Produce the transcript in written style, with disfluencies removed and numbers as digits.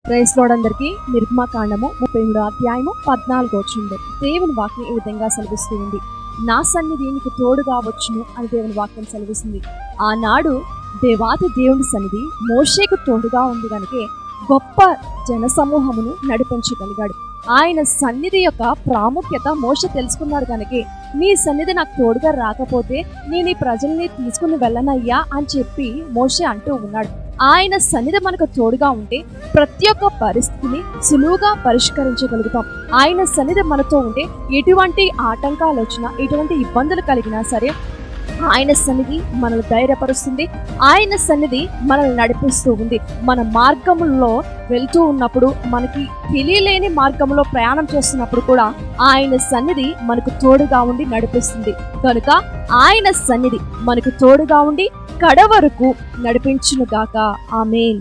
Praise lord అందరికీ. నిర్గమకాండము 33వ అధ్యాయము 14వ వచనం. దేవుని వాక్యం ఈ విధంగా సెలవిస్తూ ఉంది. నా సన్నిధి నీకు తోడుగా వచ్చును అని దేవుని వాక్యం సెలవిస్తుంది. ఆనాడు దేవాది దేవుని సన్నిధి మోషేకు తోడుగా ఉంది కనుకే గొప్ప జన సమూహమును నడిపించగలిగాడు. ఆయన సన్నిధి యొక్క ప్రాముఖ్యత మోషే తెలుసుకున్నాడు కనుక నీ సన్నిధి నాకు తోడుగా రాకపోతే నేను ఈ ప్రజల్ని తీసుకుని వెళ్ళనయ్యా అని చెప్పి మోషే అంటూ ఉన్నాడు. ఆయన సన్నిధి మనకు తోడుగా ఉంటే ప్రతి ఒక్క పరిస్థితిని సులువుగా పరిష్కరించగలుగుతాం. ఆయన సన్నిధి మనతో ఉంటే ఎటువంటి ఆటంకాలు వచ్చినా, ఎటువంటి ఇబ్బందులు కలిగినా సరే ఆయన సన్నిధి మనల్ని ధైర్యపరుస్తుంది. ఆయన సన్నిధి మనల్ని నడిపిస్తూ ఉంది. మన మార్గంలో వెళ్తూ ఉన్నప్పుడు, మనకి తెలియలేని మార్గంలో ప్రయాణం చేస్తున్నప్పుడు కూడా ఆయన సన్నిధి మనకు తోడుగా ఉండి నడిపిస్తుంది. కనుక ఆయన సన్నిధి మనకు తోడుగా ఉండి కడ వరకు నడిపించును గాక. ఆమేన్.